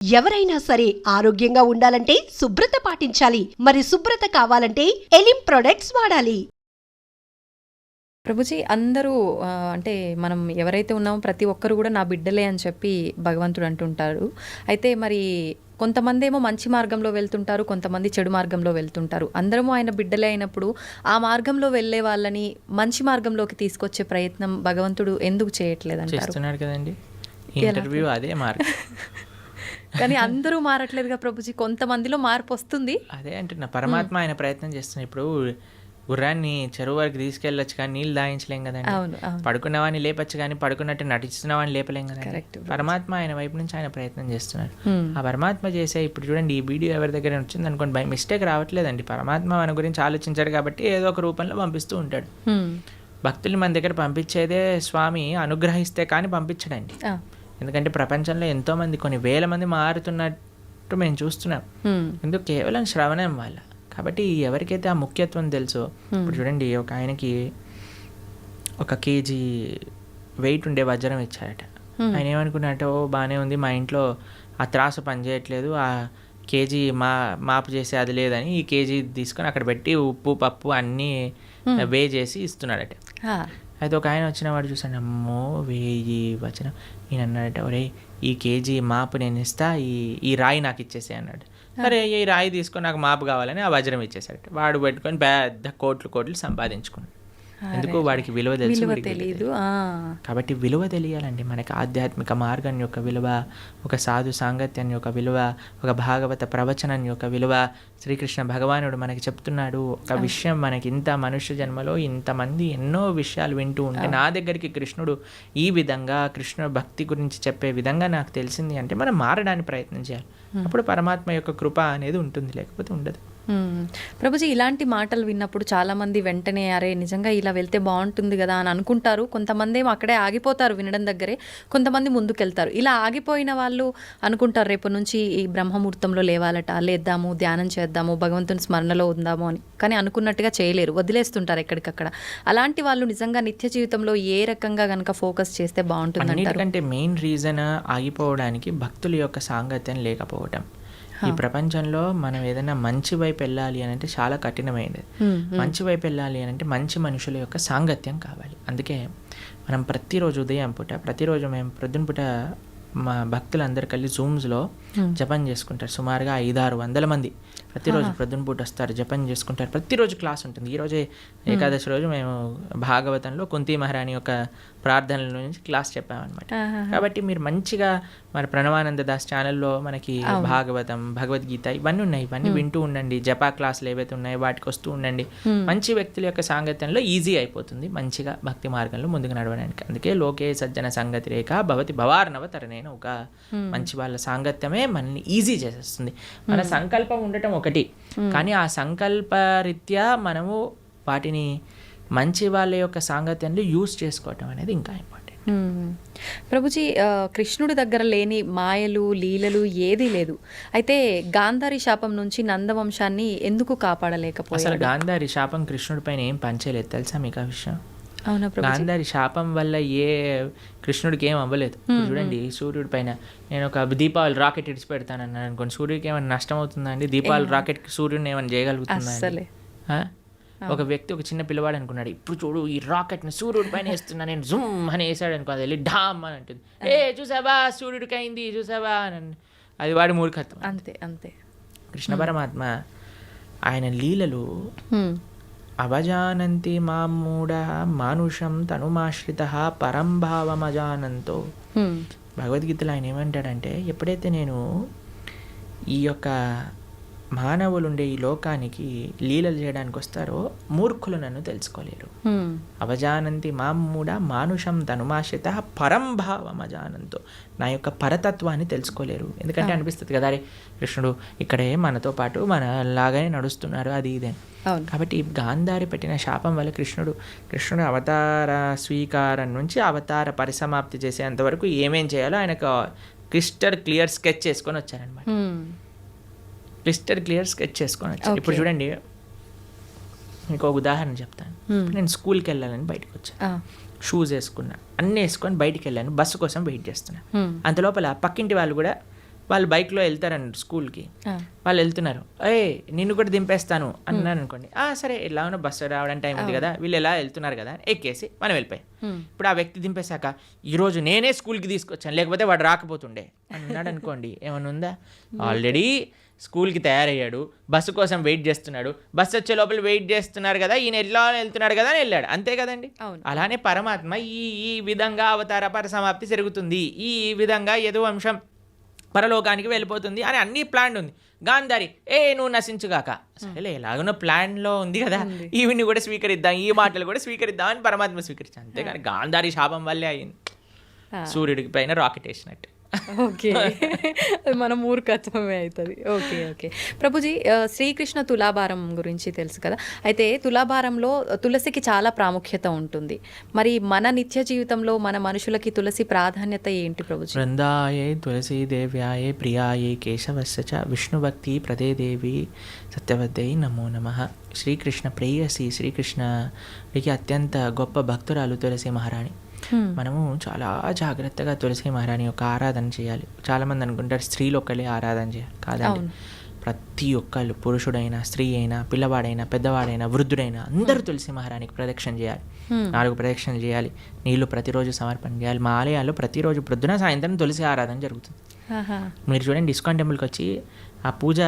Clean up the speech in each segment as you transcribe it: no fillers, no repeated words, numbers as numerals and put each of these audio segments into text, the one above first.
ఎవరైనా సరే ఆరోగ్యంగా ఉండాలంటే శుభ్రత పాటించాలి. మరి శుభ్రత కావాలంటే ఎలిం ప్రొడక్ట్స్ వాడాలి. ప్రభుజీ అందరూ అంటే మనం ఎవరైతే ఉన్నామో ప్రతి ఒక్కరు కూడా నా బిడ్డలే అని చెప్పి భగవంతుడు అంటుంటారు. అయితే మరి కొంతమంది ఏమో మంచి మార్గంలో వెళ్తుంటారు, కొంతమంది చెడు మార్గంలో వెళ్తుంటారు. అందరము ఆయన బిడ్డలే అయినప్పుడు ఆ మార్గంలో వెళ్ళే వాళ్ళని మంచి మార్గంలోకి తీసుకొచ్చే ప్రయత్నం భగవంతుడు ఎందుకు చేయట్లేదు అంటారు? చేస్తున్నాడు కదండి, ఇంటర్వ్యూ అదే మార్గం. కానీ అందరూ మారట్లేదుగా ప్రభుజీ, కొంతమందిలో మార్పు వస్తుంది. అదే అంటున్నా, పరమాత్మ ఆయన ప్రయత్నం చేస్తున్నాడు. ఇప్పుడు గుర్రాన్ని చెరువు వరకు తీసుకెళ్ళొచ్చు కానీ నీళ్ళు దాయించలేం కదండి. అవును, అవును. పడుకున్నవాడిని లేపచ్చు కానీ పడుకున్నట్టు నటిస్తున్నవాడిని లేపలేం కదండి. Correct. పరమాత్మ ఆయన వైపు నుంచి ఆయన ప్రయత్నం చేస్తున్నాడు. ఆ పరమాత్మ చేసే ఇప్పుడు చూడండి, ఈ వీడియో ఎవరి దగ్గర వచ్చింది అనుకోండి, బై మిస్టేక్ రావట్లేదండి. పరమాత్మ మన గురించి ఆలోచించాడు కాబట్టి ఏదో ఒక రూపంలో పంపిస్తూ ఉంటాడు. భక్తుల్ని మన దగ్గర పంపించేదే స్వామి అనుగ్రహిస్తే కానీ పంపించడండి. ఎందుకంటే ప్రపంచంలో ఎంతోమంది, కొన్ని వేల మంది మారుతున్నట్టు మేము చూస్తున్నాం. ఎందుకు? కేవలం శ్రవణం వల్ల. కాబట్టి ఎవరికైతే ఆ ముఖ్యత్వం తెలుసో, ఇప్పుడు చూడండి, ఒక ఆయనకి 1 kg వెయిట్ ఉండే వజ్రం ఇచ్చారట. ఆయన ఏమనుకున్నట్టు, బాగానే ఉంది, మా ఇంట్లో ఆ త్రాసు పనిచేయట్లేదు, ఆ కేజీ మాపు చేసి అది లేదని ఈ కేజీ తీసుకొని అక్కడ పెట్టి ఉప్పు పప్పు అన్నీ వే చేసి ఇస్తున్నాడట. అయితే ఒక ఆయన వచ్చిన వాడు చూసాను, అమ్మో 1000 వచనం. ఈయన అన్నాడట, ఒరే ఈ కేజీ మాపు నేను ఇస్తా, ఈ రాయి నాకు ఇచ్చేసే అన్నాడు. సరే ఈ రాయి తీసుకొని నాకు మాపు కావాలని ఆ వజ్రం ఇచ్చేసాడట. వాడు పెట్టుకొని పెద్ద కోట్లు సంపాదించుకున్నాడు. ఎందుకు? వాడికి విలువ తెలియదు. కాబట్టి విలువ తెలియాలండి మనకి. ఆధ్యాత్మిక మార్గం యొక్క విలువ, ఒక సాధు సాంగత్యం యొక్క విలువ, ఒక భాగవత ప్రవచనం యొక్క విలువ శ్రీకృష్ణ భగవానుడు మనకి చెప్తున్నాడు. ఒక విషయం మనకి ఇంత మనుష్య జన్మలో ఇంతమంది ఎన్నో విషయాలు వింటూ ఉంటే నా దగ్గరికి కృష్ణుడు ఈ విధంగా కృష్ణుడు భక్తి గురించి చెప్పే విధంగా నాకు తెలిసింది అంటే మనం మారడానికి ప్రయత్నం చేయాలి. అప్పుడు పరమాత్మ యొక్క కృప అనేది ఉంటుంది, లేకపోతే ఉండదు. ప్రభుజీ, ఇలాంటి మాటలు విన్నప్పుడు చాలామంది వెంటనే అరే నిజంగా ఇలా వెళ్తే బాగుంటుంది కదా అని అనుకుంటారు. కొంతమంది ఏమో అక్కడే ఆగిపోతారు వినడం దగ్గరే, కొంతమంది ముందుకెళ్తారు. ఇలా ఆగిపోయిన వాళ్ళు అనుకుంటారు రేపు నుంచి ఈ బ్రహ్మముహూర్తంలో లేవాలట, లేద్దాము, ధ్యానం చేద్దాము, భగవంతుని స్మరణలో ఉందాము అని. కానీ అనుకున్నట్టుగా చేయలేరు, వదిలేస్తుంటారు ఎక్కడికక్కడ. అలాంటి వాళ్ళు నిజంగా నిత్య జీవితంలో ఏ రకంగా కనుక ఫోకస్ చేస్తే బాగుంటుంది అంటారు? అన్నిటికంటే మెయిన్ రీజన్ ఆగిపోవడానికి భక్తుల యొక్క సాంగత్యం లేకపోవటం. ఈ ప్రపంచంలో మనం ఏదైనా మంచి వైపు వెళ్ళాలి అని అంటే చాలా కఠినమైనది. మంచి వైపు వెళ్ళాలి అని అంటే మంచి మనుషుల యొక్క సాంగత్యం కావాలి. అందుకే మనం ప్రతిరోజు ఉదయం పూట, ప్రతిరోజు మేము ప్రొద్దున పూట మా భక్తులందరూ కలిసి జూమ్స్లో జపం చేసుకుంటారు. సుమారుగా 500-600 మంది ప్రతిరోజు ప్రొద్దున పూట వస్తారు, జపం చేసుకుంటారు. ప్రతిరోజు క్లాస్ ఉంటుంది. ఈరోజే ఏకాదశి రోజు మేము భాగవతంలో కుంతి మహారాణి యొక్క ప్రార్థనల నుంచి క్లాస్ చెప్పామన్నమాట. కాబట్టి మీరు మంచిగా మన ప్రణవానంద దాస్ ఛానల్లో మనకి భాగవతం, భగవద్గీత ఇవన్నీ ఉన్నాయి. ఇవన్నీ వింటూ ఉండండి. జపా క్లాసులు ఏవైతే ఉన్నాయో వాటికి వస్తూ ఉండండి. మంచి వ్యక్తుల యొక్క సాంగత్యంలో ఈజీ అయిపోతుంది మంచిగా భక్తి మార్గంలో ముందుకు నడవడానికి. అందుకే లోకే సజ్జన సంగతి రేఖ భవతి భవార్ణవ తరణేన. ఒక మంచి వాళ్ళ సాంగత్యమే మనల్ని ఈజీ చేసేస్తుంది. మన సంకల్పం ఉండటం ఒకటి, కానీ ఆ సంకల్ప రీత్యా మనము వాటిని మంచి వాళ్ళ యొక్క సాంగత్యాన్ని యూజ్ చేసుకోవటం అనేది ఇంకా ఇంపార్టెంట్. ప్రభుజీ, కృష్ణుడి దగ్గర లేని మాయలు లీలలు ఏదీ లేదు. అయితే గాంధారి శాపం నుంచి నందవంశాన్ని ఎందుకు కాపాడలేకపోయారు? అసలు గాంధారి శాపం కృష్ణుడి పైన ఏం పంచలేదు, తెలుసా మీకు ఆ విషయం? అవునా ప్రభుజీ? గాంధారి శాపం వల్ల కృష్ణుడికి ఏం అవ్వలేదు. చూడండి, సూర్యుడి పైన నేను ఒక దీపావళి రాకెట్ ఇడిచి పెడతానన్నాను అనుకోండి, సూర్యుడికి ఏమైనా నష్టం అవుతుందా అండి? దీపావళి రాకెట్ సూర్యుడిని ఏమైనా చేయగలుగుతుందా? ఒక వ్యక్తి, ఒక చిన్న పిల్లవాడు అనుకున్నాడు, ఇప్పుడు చూడు ఈ రాకెట్ని సూర్యుడి పైన వేస్తున్నా నేను, జుమ్ అని వేసాడు అనుకో, అది వెళ్ళి ఢామ్ అని అంటుంది, చూసావా సూర్యుడికి అయింది చూసావా అని. అది వాడి మూర్ఖత్వం. అంతే అంతే. కృష్ణ పరమాత్మ ఆయన లీలలు అవజానంతి మామూఢ మానుషం తనుమాశ్రిత పరంభావమజానంతో. భగవద్గీతలో ఆయన ఏమంటాడంటే, ఎప్పుడైతే నేను ఈ యొక్క మానవులు ఉండే ఈ లోకానికి లీలలు చేయడానికి వస్తారో మూర్ఖులు నన్ను తెలుసుకోలేరు. అవజానంతి మామూఢ మానుషం తనుమాశ్రిత పరంభావమజానంతో. నా యొక్క పరతత్వాన్ని తెలుసుకోలేరు. ఎందుకంటే అనిపిస్తుంది కదా, అరే కృష్ణుడు ఇక్కడే మనతో పాటు మన లాగానే నడుస్తున్నారు, అది ఇదే. కాబట్టి గాంధారి పెట్టిన శాపం వల్ల కృష్ణుడు అవతార స్వీకారం నుంచి అవతార పరిసమాప్తి చేసేంతవరకు ఏమేం చేయాలో ఆయనకు క్రిస్టల్ క్లియర్ స్కెచ్ చేసుకొని వచ్చారనమాట. ఇప్పుడు చూడండి, మీకు ఒక ఉదాహరణ చెప్తాను. నేను స్కూల్కి వెళ్ళాలని బయటకు వచ్చాను, షూస్ వేసుకున్నా, అన్నీ వేసుకొని బయటికి వెళ్ళాను, బస్సు కోసం వెయిట్ చేస్తున్నా. అంతలోపల పక్కింటి వాళ్ళు కూడా వాళ్ళు బైక్లో వెళ్తారండి స్కూల్కి, వాళ్ళు వెళ్తున్నారు, నిన్ను కూడా దింపేస్తాను అన్నాను అనుకోండి, సరే ఎలా ఉన్నా బస్సు రావడానికి టైం ఉంది కదా, వీళ్ళు ఎలా వెళ్తున్నారు కదా ఎక్కేసి మనం వెళ్ళిపోయాం. ఇప్పుడు ఆ వ్యక్తి దింపేశాక ఈరోజు నేనే స్కూల్కి తీసుకొచ్చాను లేకపోతే వాడు రాకపోతుండే అన్నాడు అనుకోండి, ఏమైనా ఉందా? ఆల్రెడీ స్కూల్కి తయారయ్యాడు, బస్సు కోసం వెయిట్ చేస్తున్నాడు, బస్సు వచ్చే లోపల వెయిట్ చేస్తున్నారు కదా, ఈయన ఎలా వెళ్తున్నాడు కదా అని వెళ్ళాడు, అంతే కదండి. అలానే పరమాత్మ ఈ విధంగా అవతార పరసమాప్తి జరుగుతుంది, ఈ విధంగా ఏదో అంశం పరలోకానికి వెళ్ళిపోతుంది అని అన్ని ప్లాన్ ఉంది. గాంధారి నువ్వు నశించుగాక, సరేలే ఎలాగనో ప్లాన్లో ఉంది కదా, ఈవిని కూడా స్వీకరిద్దాం, ఈ మాటలు కూడా స్వీకరిద్దాం అని పరమాత్మ స్వీకరించాను. అంతేగాని గాంధారి శాపం వల్లే అయింది, సూర్యుడికి పైన రాకెట్ వేసినట్టు. ఓకే, మన మూర్ఖత్వమే అవుతుంది. ఓకే ఓకే ప్రభుజీ, శ్రీకృష్ణ తులాభారం గురించి తెలుసు కదా, అయితే తులాభారంలో తులసికి చాలా ప్రాముఖ్యత ఉంటుంది. మరి మన నిత్య జీవితంలో మన మనుషులకి తులసి ప్రాధాన్యత ఏంటి ప్రభుజీ? బృందాయే తులసి దేవ్యాయే ప్రియాయే కేశవస్య చ విష్ణుభక్తి ప్రదే దేవి సత్యవద్దే నమో నమః. శ్రీకృష్ణ ప్రేయసి, శ్రీకృష్ణుడికి అత్యంత గొప్ప భక్తురాలు తులసి మహారాణి. మనము చాలా జాగ్రత్తగా తులసి మహారాణి యొక్క ఆరాధన చేయాలి. చాలామంది అనుకుంటారు స్త్రీలు ఒక్కళ్ళే ఆరాధన చేయాలి, కాదండి. ప్రతి ఒక్కళ్ళు, పురుషుడైనా స్త్రీ అయినా పిల్లవాడైనా పెద్దవాడైనా వృద్ధుడైనా అందరూ తులసి మహారాణికి ప్రదక్షిణ చేయాలి. 4 ప్రదక్షిణలు చేయాలి, నీళ్లు ప్రతిరోజు సమర్పణ చేయాలి. మా ఆలయాల్లో ప్రతిరోజు ప్రొద్దున సాయంత్రం తులసి ఆరాధన జరుగుతుంది. మీరు చూడండి, ఇస్కాన్ టెంపుల్కి వచ్చి ఆ పూజ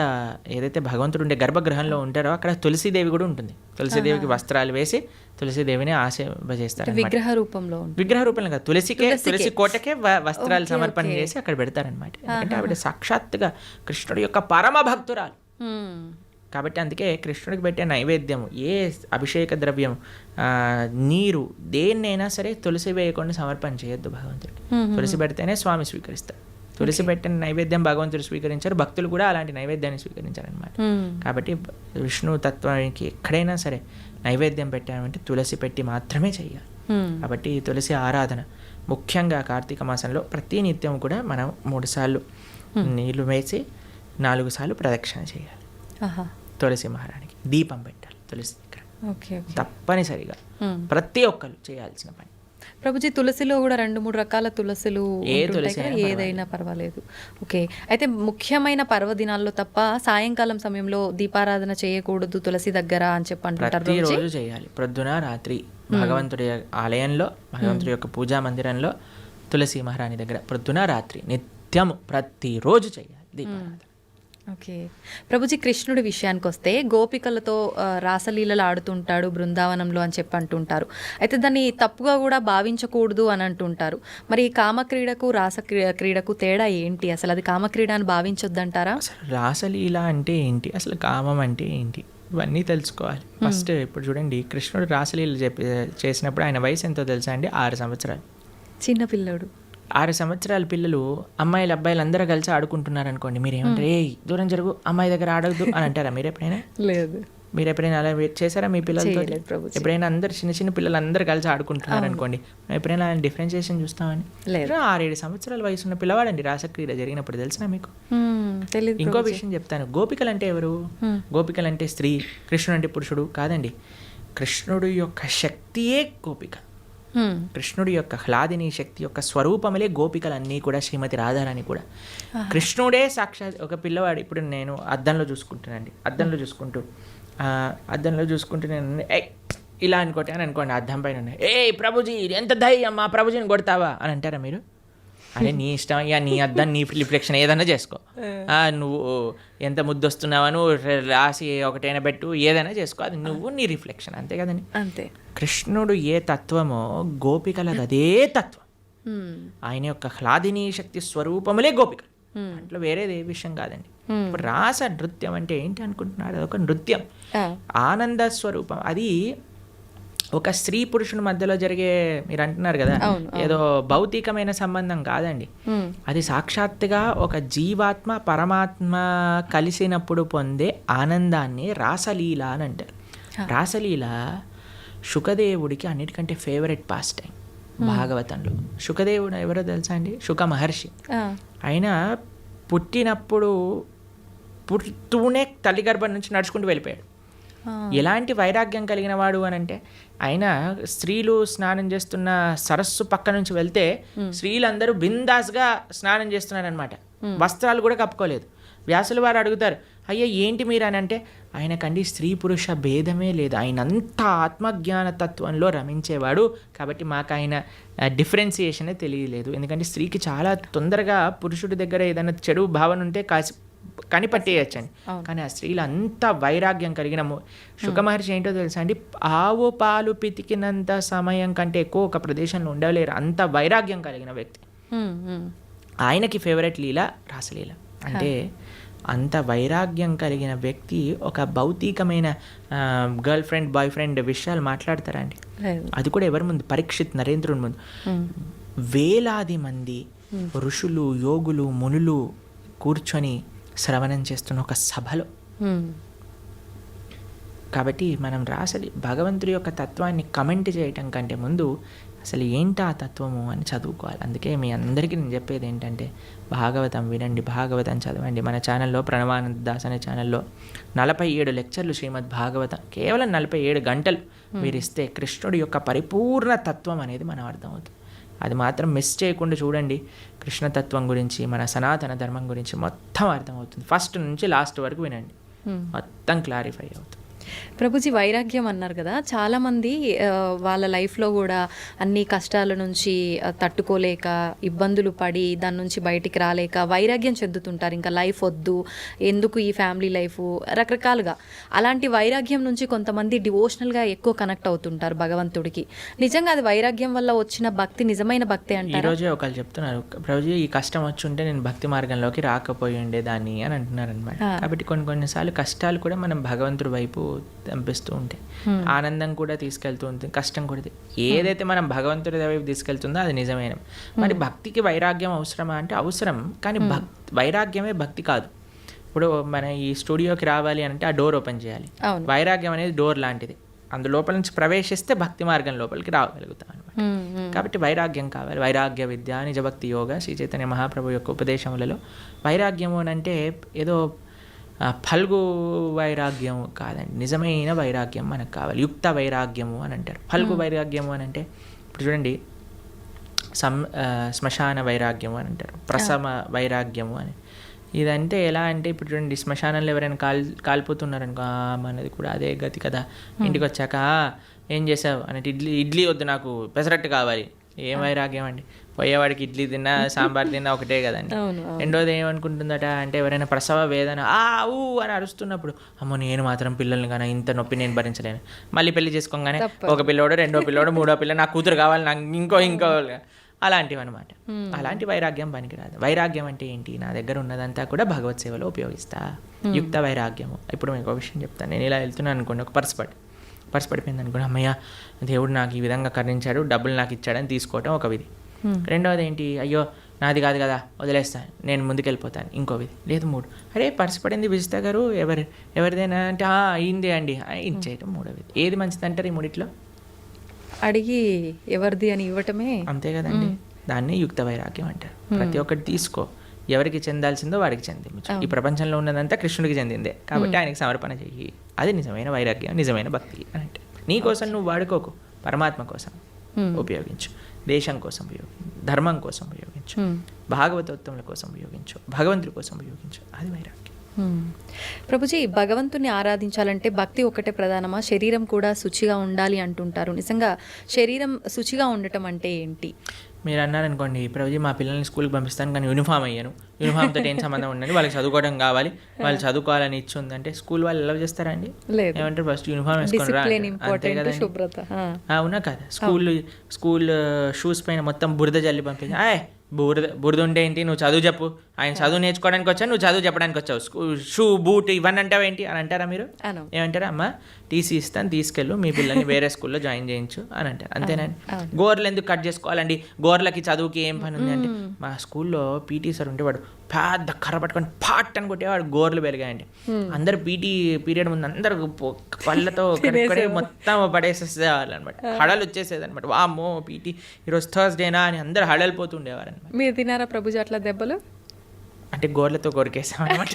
ఏదైతే భగవంతుడు ఉండే గర్భగృహంలో ఉంటారో అక్కడ తులసీదేవి కూడా ఉంటుంది. తులసీదేవికి వస్త్రాలు వేసి తులసీదేవిని ఆశీర్వదిస్తారు. విగ్రహ రూపంలో కాదు, తులసి కోటకే వస్త్రాలు సమర్పణ చేసి అక్కడ పెడతారనమాట. ఎందుకంటే ఆవిడ సాక్షాత్తుగా కృష్ణుడి యొక్క పరమ భక్తురాలు కాబట్టి. అందుకే కృష్ణుడికి పెట్టే నైవేద్యము, ఏ అభిషేక ద్రవ్యం, నీరు, దేన్నైనా సరే తులసి వేయకుండా సమర్పణ చేయొద్దు భగవంతుడికి. తులసి పెడితేనే స్వామి స్వీకరిస్తారు. తులసి పెట్టిన నైవేద్యం భగవంతుడు స్వీకరించారు, భక్తులు కూడా అలాంటి నైవేద్యాన్ని స్వీకరించారనమాట. కాబట్టి విష్ణు తత్వానికి ఎక్కడైనా సరే నైవేద్యం పెట్టామంటే తులసి పెట్టి మాత్రమే చెయ్యాలి. కాబట్టి తులసి ఆరాధన ముఖ్యంగా కార్తీక మాసంలో ప్రతి నిత్యం కూడా మనం 3 సార్లు నీళ్లు వేసి 4 సార్లు ప్రదక్షిణ చేయాలి. తులసి మహారాణికి దీపం పెట్టాలి తులసి దగ్గర, తప్పనిసరిగా ప్రతి ఒక్కరు చేయాల్సిన పని. ప్రభుజీ, తులసిలో కూడా 2-3 రకాల తులసులు ఏదైనా పర్వాలేదు. ఓకే, అయితే ముఖ్యమైన పర్వదినాల్లో తప్ప సాయంకాలం సమయంలో దీపారాధన చేయకూడదు తులసి దగ్గర అని చెప్పి అంటారు. ప్రతిరోజు చేయాలి, ప్రొద్దున రాత్రి భగవంతుడి ఆలయంలో, భగవంతుడి యొక్క పూజా మందిరంలో తులసి మహారాణి దగ్గర ప్రొద్దున రాత్రి నిత్యము ప్రతిరోజు చేయాలి దీపారాధన. ఓకే ప్రభుజీ, కృష్ణుడి విషయానికి వస్తే గోపికలతో రాసలీలలు ఆడుతుంటాడు బృందావనంలో అని చెప్పి అంటుంటారు. అయితే దాన్ని తప్పుగా కూడా భావించకూడదు అని అంటుంటారు. మరి కామక్రీడకు రాస క్రీడకు తేడా ఏంటి? అసలు అది కామక్రీడ అని భావించొద్దంటారా? అసలు రాసలీల అంటే ఏంటి, అసలు కామం అంటే ఏంటి, ఇవన్నీ తెలుసుకోవాలి ఫస్ట్. ఇప్పుడు చూడండి, కృష్ణుడు రాసలీల చేసినప్పుడు ఆయన వయసు ఎంతో తెలుసా అండి? 6 సంవత్సరాలు. చిన్నపిల్లడు. 6 సంవత్సరాల పిల్లలు అమ్మాయిలు అబ్బాయిలు అందరూ కలిసి ఆడుకుంటున్నారు అనుకోండి, మీరు ఏమంటారు? దూరం జరుగు, అమ్మాయి దగ్గర ఆడద్దు అని అంటారా మీరు ఎప్పుడైనా? లేదు. మీరు ఎప్పుడైనా అలా చేశారా మీ పిల్లలతో? ఎప్పుడైనా అందరు చిన్న పిల్లలు అందరూ కలిసి ఆడుకుంటున్నారు అనుకోండి, ఎప్పుడైనా ఆయన డిఫరెన్షియేషన్ చూస్తామని? 6-7 సంవత్సరాల వయసు ఉన్న పిల్లవాడండి రాసక్రీడ జరిగినప్పుడు, తెలిసినా మీకు? ఇంకో విషయం చెప్తాను, గోపికలు అంటే ఎవరు? గోపికలు అంటే స్త్రీ, కృష్ణుడు అంటే పురుషుడు కాదండి. కృష్ణుడు యొక్క శక్తియే గోపిక. కృష్ణుడి యొక్క హ్లాదిని శక్తి యొక్క స్వరూపములే గోపికలన్నీ కూడా, శ్రీమతి రాధారాణి కూడా. కృష్ణుడే సాక్షాత్ ఒక పిల్లవాడు. ఇప్పుడు నేను అద్దంలో చూసుకుంటానండి, అద్దంలో చూసుకుంటూ నేను ఇలా అనుకోండి, అద్దం పైన ప్రభుజీ ఎంత ధైర్యం, మా ప్రభుజీని కొడతావా అని అంటారా మీరు? అరే నీ ఇష్టం అయ్యా, నీ అద్దం నీ రిఫ్లెక్షన్ ఏదైనా చేసుకో, నువ్వు ఎంత ముద్దు వస్తున్నావా, నువ్వు రాసి ఒకటైనా పెట్టు, ఏదైనా చేసుకో, అది నువ్వు నీ రిఫ్లెక్షన్, అంతే కదండి. అంతే. కృష్ణుడు ఏ తత్వమో గోపికలది అదే తత్వం. ఆయన యొక్క హ్లాదిని శక్తి స్వరూపములే గోపికలు, అట్లా వేరేది ఏ విషయం కాదండి. ఇప్పుడు రాస నృత్యం అంటే ఏంటి అనుకుంటున్నాడు? అదొక నృత్యం, ఆనంద స్వరూపం. అది ఒక స్త్రీ పురుషుని మధ్యలో జరిగే, మీరు అంటున్నారు కదా ఏదో భౌతికమైన సంబంధం కాదండి. అది సాక్షాత్తుగా ఒక జీవాత్మ పరమాత్మ కలిసినప్పుడు పొందే ఆనందాన్ని రాసలీల అని అంటారు. రాసలీల శుకదేవుడికి అన్నిటికంటే ఫేవరెట్ పాస్ టైం భాగవతంలో. శుకదేవుడు ఎవరో తెలుసా అండి? శుక మహర్షి. ఆయన పుడుతూనే తల్లి గర్భం నుంచి నడుచుకుంటూ వెళ్ళిపోయాడు. ఎలాంటి వైరాగ్యం కలిగిన వాడు అని అంటే, ఆయన స్త్రీలు స్నానం చేస్తున్న సరస్సు పక్క నుంచి వెళ్తే స్త్రీలందరూ బిందాస్గా స్నానం చేస్తున్నారనమాట. వస్త్రాలు కూడా కప్పుకోలేదు. వ్యాసుల వారు అడుగుతారు, అయ్యా ఏంటి మీరు అని అంటే, ఆయనకండి స్త్రీ పురుష భేదమే లేదు, ఆయన అంతా ఆత్మజ్ఞాన తత్వంలో రమించేవాడు, కాబట్టి మాకు ఆయన డిఫరెన్సియేషనే తెలియలేదు. ఎందుకంటే స్త్రీకి చాలా తొందరగా పురుషుడి దగ్గర ఏదైనా చెడు భావన ఉంటే కనిపట్టేయచ్చని, కానీ ఆ స్త్రీలు అంత వైరాగ్యం కలిగిన శుక మహర్షి ఏంటో తెలుసా అండి, ఆవు పాలు పితికినంత సమయం కంటే ఎక్కువ ఒక ప్రదేశంలో ఉండలేరు, అంత వైరాగ్యం కలిగిన వ్యక్తి. ఆయనకి ఫేవరెట్ లీల రాసలీల. అంటే అంత వైరాగ్యం కలిగిన వ్యక్తి ఒక భౌతికమైన గర్ల్ ఫ్రెండ్ బాయ్ ఫ్రెండ్ విషయాలు మాట్లాడతారా అండి? అది కూడా ఎవరి ముందు? పరీక్షిత్ నరేంద్రుని ముందు. వేలాది మంది ఋషులు యోగులు మునులు కూర్చొని శ్రవణం చేస్తున్న ఒక సభలో. కాబట్టి మనం రాసలి భగవంతుడి యొక్క తత్వాన్ని కమెంట్ చేయటం కంటే ముందు అసలు ఏంటా ఆ తత్వము అని చదువుకోవాలి. అందుకే మీ అందరికీ నేను చెప్పేది ఏంటంటే, భాగవతం వినండి, భాగవతం చదవండి. మన ఛానల్లో ప్రణవానంద దాస్ అనే ఛానల్లో 47 లెక్చర్లు శ్రీమద్ భాగవతం, కేవలం 47 గంటలు మీరు ఇస్తే కృష్ణుడి యొక్క పరిపూర్ణ తత్వం అనేది మనం అర్థమవుతుంది. అది మాత్రం మిస్ చేయకుండా చూడండి. కృష్ణతత్వం గురించి, మన సనాతన ధర్మం గురించి మొత్తం అర్థమవుతుంది. ఫస్ట్ నుంచి లాస్ట్ వరకు వినండి, మొత్తం క్లారిఫై అవుతుంది. ప్రభుజీ, వైరాగ్యం అన్నారు కదా, చాలామంది వాళ్ళ లైఫ్లో కూడా అన్ని కష్టాల నుంచి తట్టుకోలేక ఇబ్బందులు పడి దాని నుంచి బయటికి రాలేక వైరాగ్యం చెందుతుంటారు. ఇంకా లైఫ్ వద్దు, ఎందుకు ఈ ఫ్యామిలీ లైఫ్, రకరకాలుగా. అలాంటి వైరాగ్యం నుంచి కొంతమంది డివోషనల్గా ఎక్కువ కనెక్ట్ అవుతుంటారు భగవంతుడికి. నిజంగా అది వైరాగ్యం వల్ల వచ్చిన భక్తి నిజమైన భక్తి అంటే? ఈరోజే ఒకళ్ళు చెప్తున్నారు, ప్రభుజీ ఈ కష్టం వచ్చి ఉంటే నేను భక్తి మార్గంలోకి రాకపోయి ఉండేదాన్ని అని అంటున్నారు అనమాట. కాబట్టి కొన్నిసార్లు కష్టాలు కూడా మనం భగవంతుడి వైపు పంపిస్తూ ఉంటాయి, ఆనందం కూడా తీసుకెళ్తూ ఉంటుంది, కష్టం కూడా. ఏదైతే మనం భగవంతుడి వైపు తీసుకెళ్తుందో అది నిజమైన. మరి భక్తికి వైరాగ్యం అవసరమా అంటే అవసరం, కానీ వైరాగ్యమే భక్తి కాదు. ఇప్పుడు మన ఈ స్టూడియోకి రావాలి అంటే ఆ డోర్ ఓపెన్ చేయాలి. వైరాగ్యం అనేది డోర్ లాంటిది, అందులోపల నుంచి ప్రవేశిస్తే భక్తి మార్గం లోపలికి రాగలుగుతాం అనమాట. కాబట్టి వైరాగ్యం కావాలి. వైరాగ్య విద్య నిజభక్తి యోగ శ్రీ చైతన్య మహాప్రభు యొక్క ఉపదేశములలో వైరాగ్యము అని అంటే ఏదో ఫల్గు వైరాగ్యం కాదండి, నిజమైన వైరాగ్యం మనకు కావాలి. యుక్త వైరాగ్యము అని అంటారు. ఫల్గు వైరాగ్యము అని అంటే ఇప్పుడు చూడండి, శ్మశాన వైరాగ్యము అని అంటారు, ప్రసమ వైరాగ్యము అని. ఇదంటే ఎలా అంటే ఇప్పుడు చూడండి, శ్మశానంలో ఎవరైనా కాలిపోతున్నారనుకో, మనది కూడా అదే గతి కదా. ఇంటికి వచ్చాక ఏం చేసావు అంటే, ఇడ్లీ వద్దు నాకు పెసరట్టు కావాలి. ఏం వైరాగ్యం అండి, పోయేవాడికి ఇడ్లీ తిన్నా సాంబార్ తిన్నా ఒకటే కదండి. రెండోది ఏమనుకుంటుందట అంటే, ఎవరైనా ప్రసవ వేదన ఊ అని అరుస్తున్నప్పుడు, అమ్మో నేను మాత్రం పిల్లల్ని కానీ ఇంత నొప్పి నేను భరించలేను. మళ్ళీ పెళ్లి చేసుకోగానే ఒక పిల్లోడు, రెండో పిల్లోడు, మూడో పిల్ల, నాకు కూతురు కావాలి, నాకు ఇంకో అలాంటివి అనమాట. అలాంటి వైరాగ్యం పనికిరాదు. వైరాగ్యం అంటే ఏంటి, నా దగ్గర ఉన్నదంతా కూడా భగవత్ సేవలో ఉపయోగిస్తా, యుక్త వైరాగ్యము. ఇప్పుడు మీకు ఒక విషయం చెప్తాను. నేను ఇలా వెళ్తున్నాను అనుకోండి, ఒక పర్స్ పడిపోయింది అనుకోండి, అమ్మయ్య దేవుడు నాకు ఈ విధంగా కరుణించాడు, డబ్బులు నాకు ఇచ్చాడని తీసుకోవటం ఒక విధి. రెండవది ఏంటి, అయ్యో నాది కాదు కదా వదిలేస్తాను, నేను ముందుకెళ్ళిపోతాను, ఇంకో విధి. లేదు మూడు, అరే పర్స్ పడింది విజిత గారు ఎవరిదైనా అంటే అయింది అండి ఇచ్చేయటం మూడో విధి. ఏది మంచిది అంటారు ఈ మూడిట్లో? అడిగి ఎవరిది అని ఇవ్వటమే, అంతే కదండి. దాన్ని యుక్త వైరాగ్యం అంటారు. ప్రతి ఒక్కటి తీసుకో, ఎవరికి చెందాల్సిందో వాడికి చెందించు. ఈ ప్రపంచంలో ఉన్నదంతా కృష్ణుడికి చెందిందే, కాబట్టి ఆయనకి సమర్పణ చెయ్యి. అది నిజమైన వైరాగ్యం, నిజమైన భక్తి అని అంటే. నీ కోసం నువ్వు వాడుకోకు, పరమాత్మ కోసం ఉపయోగించు, దేశం కోసం ఉపయోగించు, ధర్మం కోసం ఉపయోగించు, భాగవతోత్తముల కోసం ఉపయోగించు, భగవంతుడి కోసం ఉపయోగించు. అది వైరాగ్యం. ప్రభుజీ, భగవంతుని ఆరాధించాలంటే భక్తి ఒకటే ప్రధానమా? శరీరం కూడా శుచిగా ఉండాలి అంటుంటారు. నిజంగా శరీరం శుచిగా ఉండటం అంటే ఏంటి? మీరు అన్నారనుకోండి, ప్రభుజీ మా పిల్లల్ని స్కూల్కి పంపిస్తాను కానీ యూనిఫామ్ అయ్యాను, యూనిఫామ్తో ఏం సంబంధం ఉండండి, వాళ్ళకి చదువుకోవడం కావాలి, వాళ్ళు చదువుకోవాలని ఇచ్చి ఉందంటే స్కూల్ వాళ్ళు ఎలా చేస్తారండి? ఏమంటారు, ఫస్ట్ యూనిఫామ్ వేసుకొని రా, అంతే కదండి. అవునా కదా? స్కూల్ షూస్ పైన మొత్తం బురద జల్లి పంపించి, బురద ఉంటే ఏంటి, నువ్వు చదువు చెప్పు, ఆయన చదువు నేర్చుకోవడానికి వచ్చావు, నువ్వు చదువు చెప్పడానికి వచ్చావు, షూ బూట్ ఇవన్నీ అంటావు ఏంటి అని అంటారా మీరు? ఏమంటారా, అమ్మ టీసీ ఇస్తాను తీసుకెళ్ళు, మీ పిల్లల్ని వేరే స్కూల్లో జాయిన్ చేయించు అని అంటారు. అంతేనండి. గోర్లు ఎందుకు కట్ చేసుకోవాలండి, గోర్లకి చదువుకి ఏం పని ఉంది అంటే, మా స్కూల్లో పీటీ సార్ ఉంటే వాడు పెద్ద కర్ర పట్టుకొని పాట్ అని కొట్టేవాడు, గోర్లు పెరిగాయండి. అందరు పీటీ పీరియడ్ ముందు అందరు పళ్ళతో మొత్తం పడేసేసేవాళ్ళు అనమాట, హడలు వచ్చేసేది అనమాట. వామ్మో పీటీ ఈరోజు థర్స్డేనా అని అందరు హడలిపోతుండేవారు అనమాట. మీరు తినారా ప్రభుజీ అట్లా దెబ్బలు? అంటే గోర్లతో కొరికేసాం అనమాట.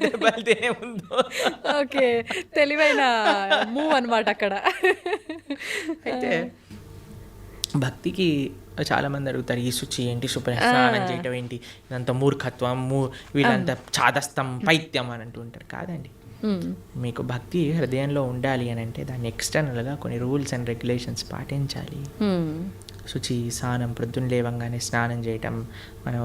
దెబ్బలు తినే ముందు. ఓకే, తెలివైన మూవ్ అనమాట అక్కడ. అయితే భక్తికి చాలా మంది అడుగుతారు ఈ శుచి ఏంటి, శుభ్ర స్నానం చేయటం ఏంటి, ఇదంతా మూర్ఖత్వం, వీళ్ళంతా చాదస్తం, పైత్యం అని అంటూ ఉంటారు. కాదండి, మీకు భక్తి హృదయంలో ఉండాలి అని అంటే దాన్ని ఎక్స్టర్నల్గా కొన్ని రూల్స్ అండ్ రెగ్యులేషన్స్ పాటించాలి. శుచి, స్నానం, ప్రొద్దున లేవంగానే స్నానం చేయటం, మనం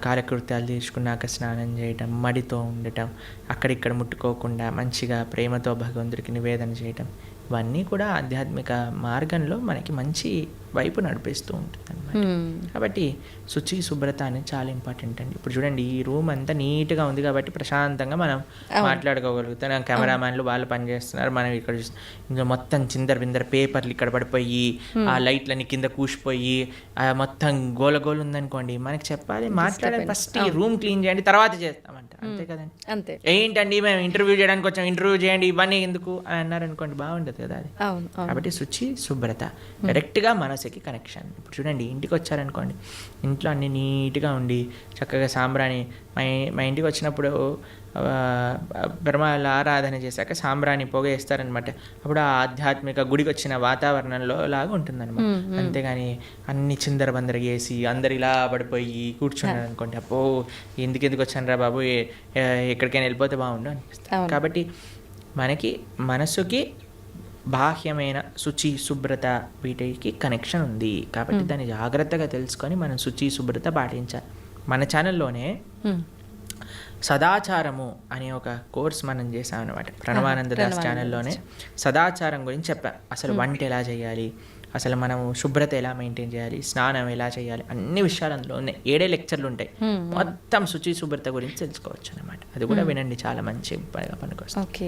కాలకృత్యాలు తీర్చుకున్నాక స్నానం చేయటం, మడితో ఉండటం, అక్కడిక్కడ ముట్టుకోకుండా మంచిగా ప్రేమతో భగవంతుడికి నివేదన చేయటం, ఇవన్నీ కూడా ఆధ్యాత్మిక మార్గంలో మనకి మంచి వైపు నడిపిస్తూ ఉంటుంది అనమాట. కాబట్టి శుచి, శుభ్రత అనేది చాలా ఇంపార్టెంట్ అండి. ఇప్పుడు చూడండి, ఈ రూమ్ అంతా నీట్గా ఉంది కాబట్టి ప్రశాంతంగా మనం మాట్లాడుకోగలుగుతాం. కెమెరామ్యాన్లు వాళ్ళు పనిచేస్తున్నారు, మనం ఇక్కడ ఇంకా మొత్తం చిందర బిందర పేపర్లు ఇక్కడ పడిపోయి, ఆ లైట్లన్నీ కింద కూసిపోయి, మొత్తం గోలగోలు ఉందనుకోండి, మనకి చెప్పాలి, మాట్లాడాలి, ఫస్ట్ ఈ రూమ్ క్లీన్ చేయండి తర్వాత చేస్తామంట. అంతే కదండి. అంతే. ఏంటండి మేము ఇంటర్వ్యూ చేయడానికి వచ్చాం, ఇంటర్వ్యూ చేయండి, ఇవన్నీ ఎందుకు అని అన్నారనుకోండి, బాగుంటుంది కదా అది. కాబట్టి శుచి, శుభ్రత, కరెక్ట్గా మనసుకి కనెక్షన్. ఇప్పుడు చూడండి, ఇంటికి వచ్చారనుకోండి, ఇంట్లో అన్ని నీట్గా ఉండి చక్కగా సాంబ్రాణి, మా ఇంటికి వచ్చినప్పుడు బ్రహ్మాల ఆరాధన చేశాక సాంబ్రాణి పొగ వేస్తారనమాట. అప్పుడు ఆ ఆధ్యాత్మిక గుడికి వచ్చిన వాతావరణంలో లాగా ఉంటుందన్నమాట. అంతేగాని అన్ని చిందర బందర వేసి అందరు ఇలా పడిపోయి కూర్చున్నారు అనుకోండి, అప్పో ఎందుకు వచ్చాను రా బాబు, ఎక్కడికైనా వెళ్ళిపోతే బాగుండు అనిపిస్తుంది. కాబట్టి మనకి మనసుకి బాహ్యమైన శుచి, శుభ్రత వీటికి కనెక్షన్ ఉంది. కాబట్టి దాన్ని జాగ్రత్తగా తెలుసుకొని మనం శుచి, శుభ్రత పాటించాలి. మన ఛానల్లోనే సదాచారము అనే ఒక కోర్స్ మనం చేసాం అనమాట. ప్రణవానంద దాస్ ఛానల్లోనే సదాచారం గురించి చెప్పాం. అసలు వంట ఎలా చేయాలి, అసలు మనం శుభ్రత ఎలా మెయింటైన్ చేయాలి, స్నానం ఎలా చేయాలి, అన్ని విషయాలు అందులో ఉన్నాయి. 7 లెక్చర్లు ఉంటాయి, మొత్తం శుచి, శుభ్రత గురించి తెలుసుకోవచ్చు అనమాట. అది కూడా వినండి, చాలా మంచి పనికొస్తుంది.